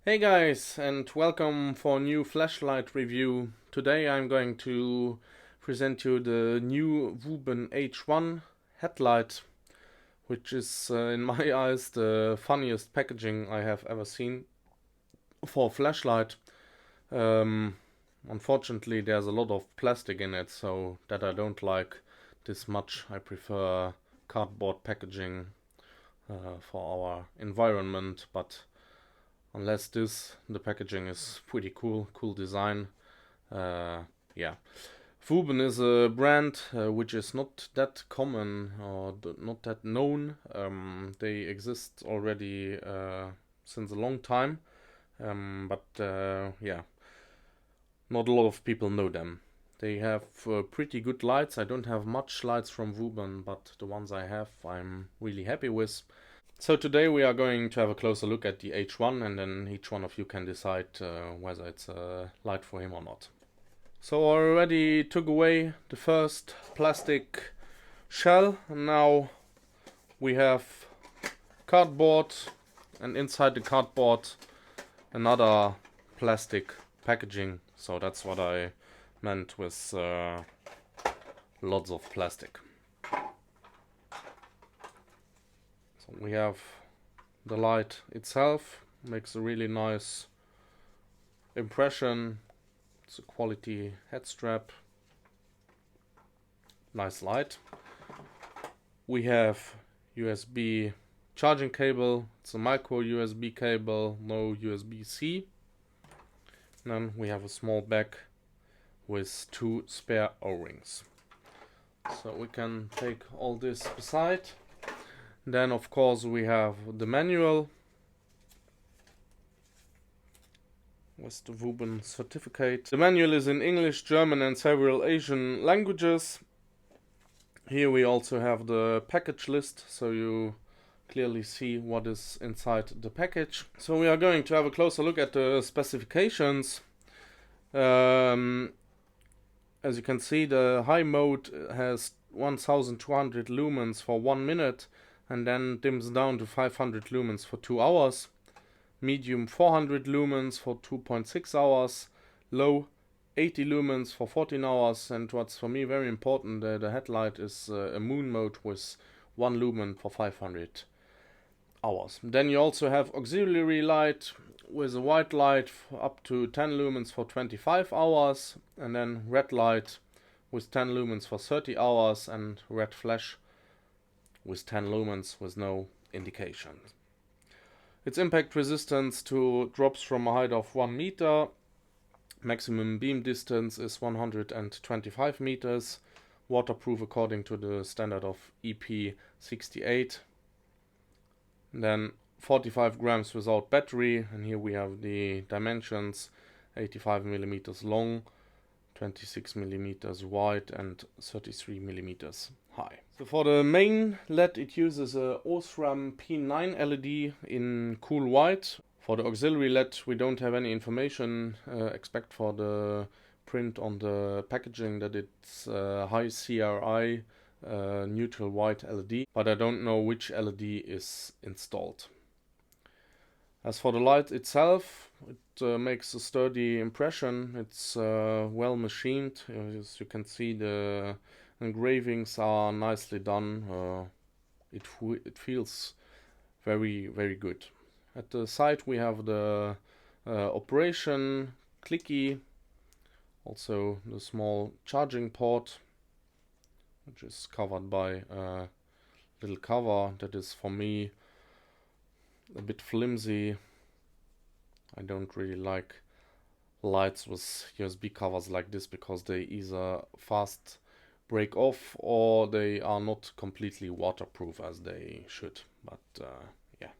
Hey guys, and welcome for a new flashlight review. Today I'm going to present you the new WUBEN H1 headlight, which is in my eyes the funniest packaging I have ever seen for a flashlight. Um, Unfortunately there's a lot of plastic in it, so that I don't like this much. I prefer cardboard packaging for our environment, but unless the packaging is pretty cool design. Yeah, WUBEN is a brand which is not that common or not that known. They exist already since a long time, but yeah, not a lot of people know them. They have pretty good lights. I don't have much lights from WUBEN, but the ones I have I'm really happy with. So today we are going to have a closer look at the H1, and then each one of you can decide whether it's a light for him or not. So I already took away the first plastic shell, and now we have cardboard, and inside the cardboard another plastic packaging. So that's what I meant with lots of plastic. So we have the light itself, makes a really nice impression. It's a quality head strap, nice light. We have USB charging cable. It's a micro USB cable, no USB-C. Then we have a small bag with 2 spare O-rings. So we can take all this aside. Then of course we have the manual with the WUBEN certificate. The manual is in English, German and several Asian languages. Here we also have the package list, so you clearly see what is inside the package. So we are going to have a closer look at the specifications. As you can see, the high mode has 1200 lumens for 1 minute and then dims down to 500 lumens for 2 hours. Medium 400 lumens for 2.6 hours. Low 80 lumens for 14 hours. And what's for me very important, the headlight is a moon mode with 1 lumen for 500 hours. Then you also have auxiliary light with a white light up to 10 lumens for 25 hours, and then red light with 10 lumens for 30 hours, and red flash with 10 lumens with no indication. Its impact resistance to drops from a height of 1 meter. Maximum beam distance is 125 meters. Waterproof according to the standard of EP68. Then 45 grams without battery, and here we have the dimensions: 85 millimeters long, 26 millimeters wide and 33 millimeters high. So for the main LED it uses a Osram P9 LED in cool white. For the auxiliary LED we don't have any information except for the print on the packaging that it's high CRI neutral white LED, but I don't know which LED is installed. As for the light itself, it makes a sturdy impression. It's well machined. As you can see, the engravings are nicely done. It feels very good. At the side we have the operation clicky, also the small charging port, which is covered by a little cover that is for me a bit flimsy. I don't really like lights with USB covers like this because they either fast break off or they are not completely waterproof as they should. But yeah,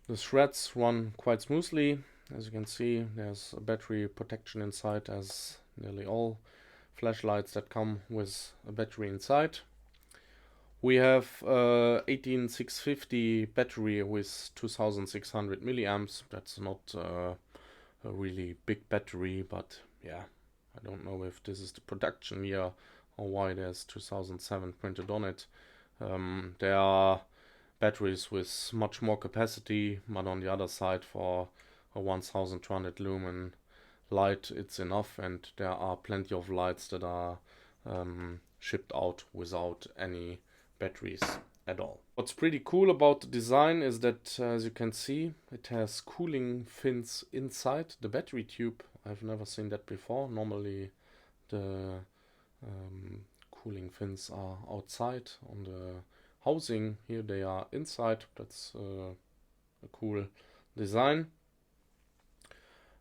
the threads run quite smoothly. As you can see, there's a battery protection inside, as nearly all flashlights that come with a battery inside. We have 18650 battery with 2600 milliamps. That's not a really big battery, but yeah, I don't know if this is the production year or why there's 2007 printed on it. There are batteries with much more capacity, but on the other side, for a 1200 lumen light it's enough, and there are plenty of lights that are shipped out without any batteries at all. What's pretty cool about the design is that, as you can see, it has cooling fins inside the battery tube. I've never seen that before. Normally the cooling fins are outside on the housing. Here they are inside. That's a cool design.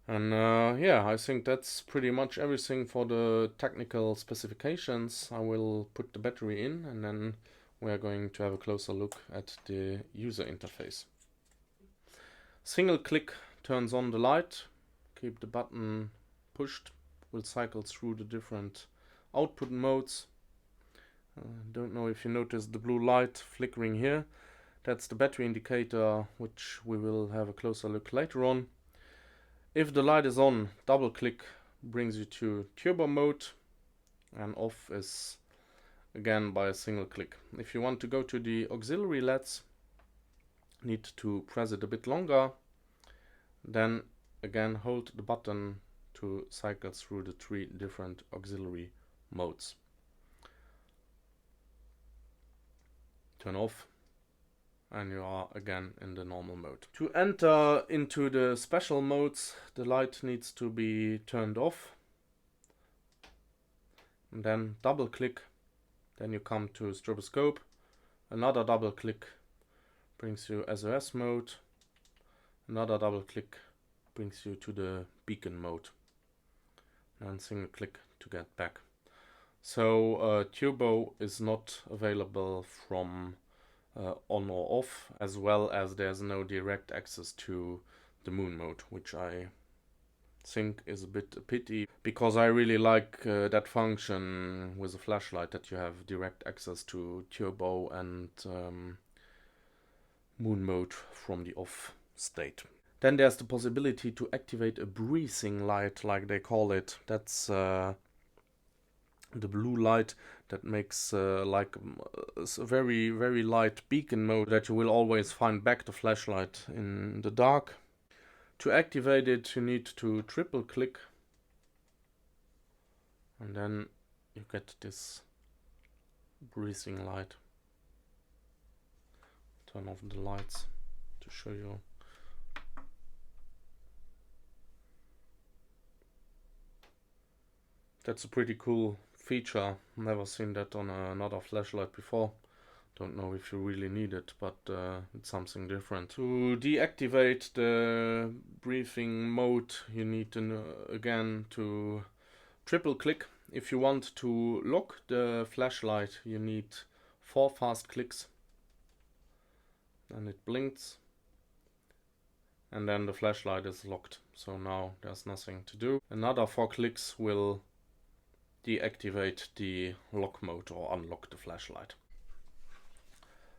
And yeah, I think that's pretty much everything for the technical specifications. I will put the battery in, and then we are going to have a closer look at the user interface. Single click turns on the light. Keep the button pushed. Will cycle through the different output modes. Don't know if you noticed the blue light flickering here. That's the battery indicator, which we will have a closer look later on. If the light is on, double click brings you to turbo mode, and off is again by a single click. If you want to go to the auxiliary LEDs, need to press it a bit longer, then again hold the button to cycle through the 3 different auxiliary modes. Turn off, and you are again in the normal mode. To enter into the special modes, the light needs to be turned off, and then double click, then you come to stroboscope. Another double click brings you SOS mode. Another double click brings you to the beacon mode, and single click to get back. So turbo is not available from on or off, as well as there's no direct access to the moon mode, which I think is a bit a pity, because I really like that function with a flashlight, that you have direct access to turbo and moon mode from the off state. Then there's the possibility to activate a breathing light, like they call it. That's the blue light that makes like a very, very light beacon mode that you will always find back the flashlight in the dark. To activate it, you need to triple click, and then you get this breathing light. Turn off the lights to show you. That's a pretty cool feature. Never seen that on another flashlight before. Don't know if you really need it, but it's something different. To deactivate the breathing mode, you need to again to triple click. If you want to lock the flashlight, you need 4 fast clicks, and it blinks, and then the flashlight is locked. So now there's nothing to do. Another 4 clicks will deactivate the lock mode or unlock the flashlight.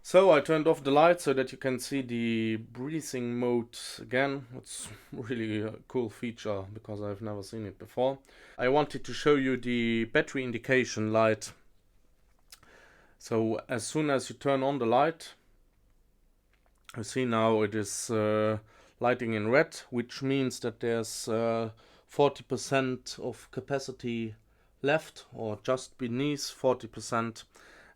So I turned off the light so that you can see the breathing mode again. It's really a cool feature because I've never seen it before. I wanted to show you the battery indication light. So as soon as you turn on the light, you see now it is lighting in red, which means that there's 40% of capacity left, or just beneath 40%,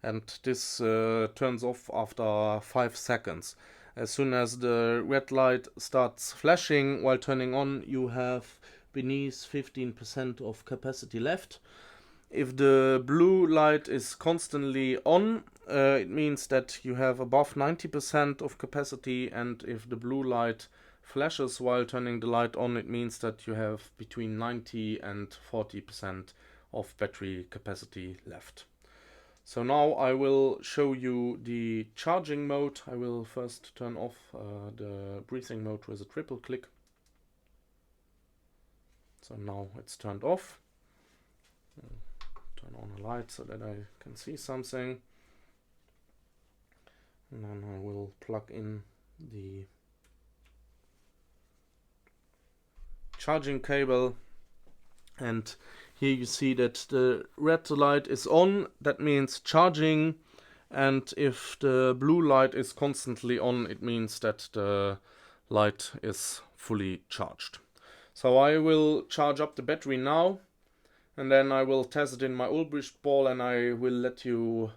and this turns off after 5 seconds. As soon as the red light starts flashing while turning on, you have beneath 15% of capacity left. If the blue light is constantly on, it means that you have above 90% of capacity, and if the blue light flashes while turning the light on, it means that you have between 90 and 40% of battery capacity left. So now I will show you the charging mode. I will first turn off the breathing mode with a triple click. So now it's turned off. Turn on a light so that I can see something. And then I will plug in the charging cable, and here you see that the red light is on. That means charging, and if the blue light is constantly on, it means that the light is fully charged. So I will charge up the battery now, and then I will test it in my Ulbricht ball, and I will let you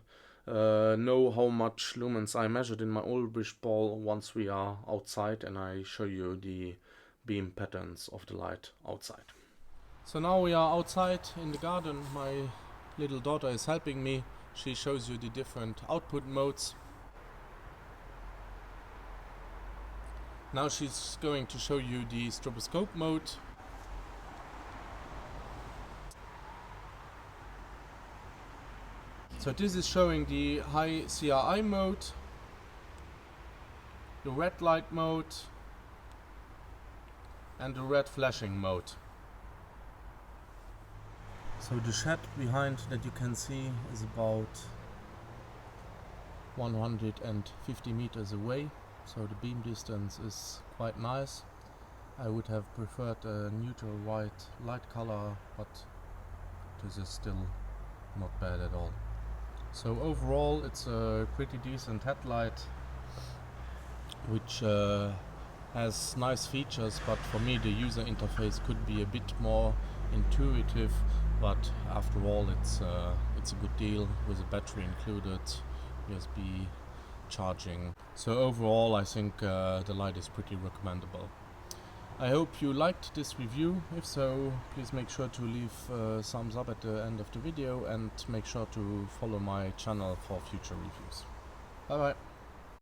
know how much lumens I measured in my Ulbricht ball once we are outside and I show you the beam patterns of the light outside. So now we are outside in the garden. My little daughter is helping me. She shows you the different output modes. Now she's going to show you the stroboscope mode. So this is showing the high CRI mode, the red light mode, and the red flashing mode. So the shed behind that you can see is about 150 meters away, so the beam distance is quite nice. I would have preferred a neutral white light color, but this is still not bad at all. So overall it's a pretty decent headlight, which has nice features, but for me the user interface could be a bit more intuitive, but after all it's a good deal with a battery included, USB charging. So overall I think the light is pretty recommendable. I hope you liked this review. If so, please make sure to leave a thumbs up at the end of the video and make sure to follow my channel for future reviews. Bye bye.